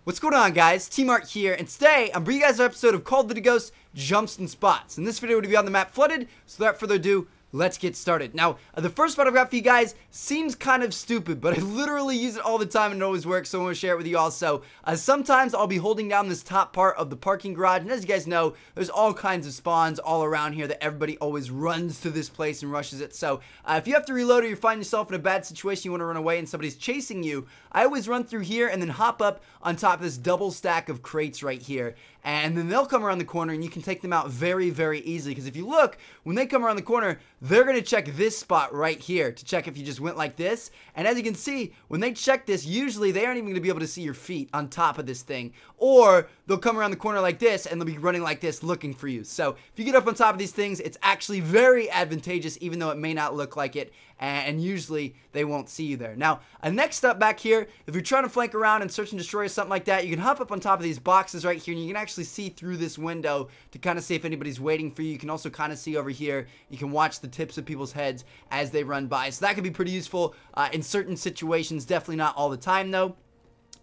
What's going on, guys? T-Mart here, and today I'm bringing you guys an episode of Call of Duty Ghosts Jumps and Spots. In this video, we're going to be on the map Flooded, so without further ado, let's get started. Now, the first spot I've got for you guys seems kind of stupid, but I literally use it all the time and it always works, so I want to share it with you all. So, sometimes I'll be holding down this top part of the parking garage, and as you guys know, there's all kinds of spawns all around here that everybody always runs to this place and rushes it. So, if you have to reload or you find yourself in a bad situation, you want to run away and somebody's chasing you, I always run through here and then hop up on top of this double stack of crates right here. And then they'll come around the corner and you can take them out very, very easily. Because if you look, when they come around the corner, they're going to check this spot right here to check if you just went like this. And as you can see, when they check this, usually they aren't even going to be able to see your feet on top of this thing. Or they'll come around the corner like this and they'll be running like this looking for you. So if you get up on top of these things, it's actually very advantageous, even though it may not look like it. And usually they won't see you there. Now, next up back here, if you're trying to flank around and search and destroy or something like that, you can hop up on top of these boxes right here and you can actually see through this window to kind of see if anybody's waiting for you. You can also kind of see over here. You can watch the tips of people's heads as they run by. So that can be pretty useful in certain situations. Definitely not all the time though.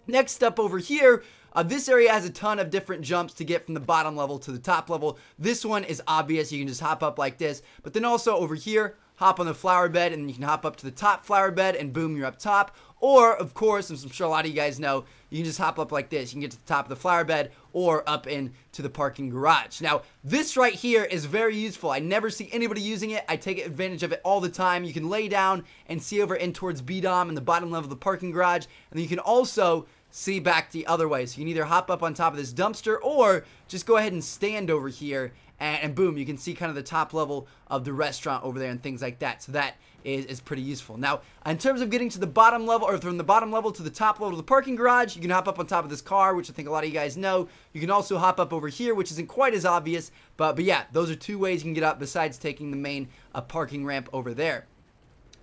Next up over here, this area has a ton of different jumps to get from the bottom level to the top level. This one is obvious. You can just hop up like this. But then also over here, hop on the flower bed and you can hop up to the top flower bed and boom, you're up top. Or, of course, as I'm sure a lot of you guys know, you can just hop up like this. You can get to the top of the flower bed or up into the parking garage. Now, this right here is very useful. I never see anybody using it. I take advantage of it all the time. You can lay down and see over in towards B-Dom in the bottom level of the parking garage. And then you can also see back the other way. So you can either hop up on top of this dumpster or just go ahead and stand over here and boom, you can see kind of the top level of the restaurant over there and things like that. So that is pretty useful. Now, in terms of getting to the bottom level, or from the bottom level to the top level of the parking garage, you can hop up on top of this car, which I think a lot of you guys know. You can also hop up over here, which isn't quite as obvious, but yeah, those are two ways you can get up besides taking the main parking ramp over there.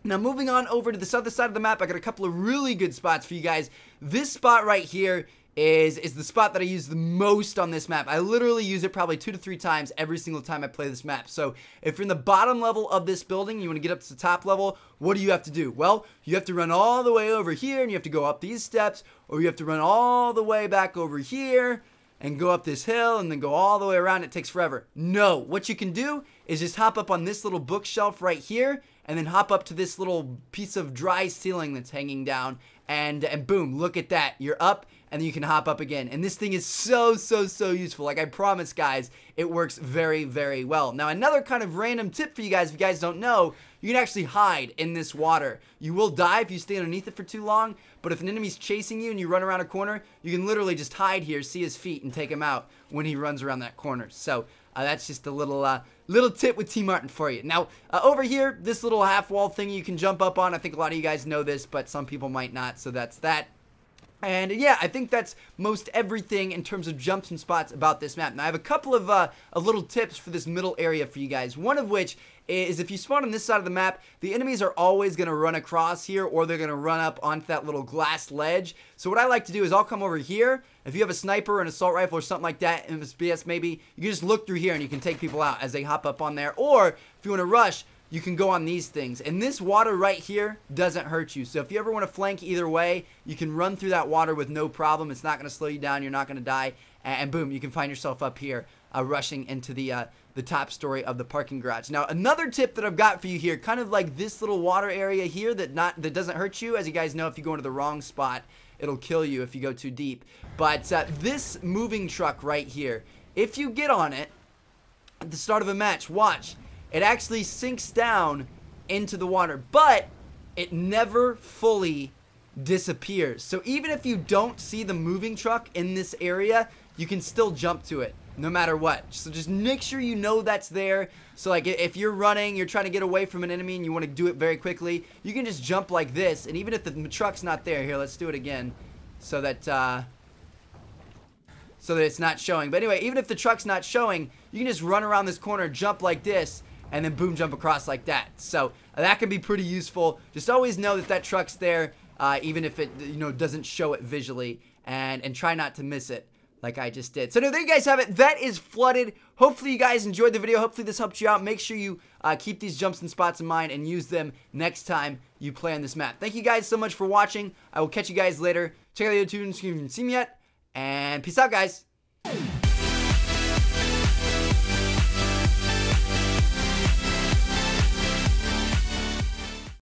Now, moving on over to this other side of the map, I got a couple of really good spots for you guys. This spot right here is the spot that I use the most on this map. I literally use it probably 2 to 3 times every single time I play this map. So if you're in the bottom level of this building, you want to get up to the top level, what do you have to do? Well, you have to run all the way over here and you have to go up these steps, or you have to run all the way back over here and go up this hill and then go all the way around. It takes forever. No, what you can do is just hop up on this little bookshelf right here and then hop up to this little piece of dry ceiling that's hanging down and boom, look at that. You're up and then you can hop up again. And this thing is so useful. Like I promise, guys, it works very, very well. Now, another kind of random tip for you guys, if you guys don't know, you can actually hide in this water. You will die if you stay underneath it for too long, but if an enemy's chasing you and you run around a corner, you can literally just hide here, see his feet, and take him out when he runs around that corner. So that's just a little tip with T-Martin for you. Now, over here, this little half wall thing you can jump up on. I think a lot of you guys know this, but some people might not, so that's that. And yeah, I think that's most everything in terms of jumps and spots about this map. Now, I have a couple of little tips for this middle area for you guys. One of which is if you spawn on this side of the map, the enemies are always going to run across here or they're going to run up onto that little glass ledge. So what I like to do is I'll come over here. If you have a sniper or an assault rifle or something like that, in this BS maybe, you can just look through here and you can take people out as they hop up on there. Or if you want to rush, you can go on these things. And this water right here doesn't hurt you. So if you ever want to flank either way, you can run through that water with no problem. It's not going to slow you down. You're not going to die. And boom, you can find yourself up here rushing into the top story of the parking garage. Now, another tip that I've got for you here, kind of like this little water area here that doesn't hurt you. As you guys know, if you go into the wrong spot, it'll kill you if you go too deep. But this moving truck right here, if you get on it at the start of a match, watch. It actually sinks down into the water, but it never fully disappears. So even if you don't see the moving truck in this area, you can still jump to it no matter what. So just make sure you know that's there. So like if you're running, you're trying to get away from an enemy and you want to do it very quickly, you can just jump like this. And even if the truck's not there, here, let's do it again so that it's not showing. But anyway, even if the truck's not showing, you can just run around this corner, jump like this, and then boom, jump across like that. So that can be pretty useful. Just always know that that truck's there, even if it doesn't show it visually, and try not to miss it like I just did. So there you guys have it. That is Flooded. Hopefully you guys enjoyed the video. Hopefully this helped you out. Make sure you keep these jumps and spots in mind and use them next time you play on this map. Thank you guys so much for watching. I will catch you guys later. Check out the YouTube if you haven't seen me yet, and peace out, guys.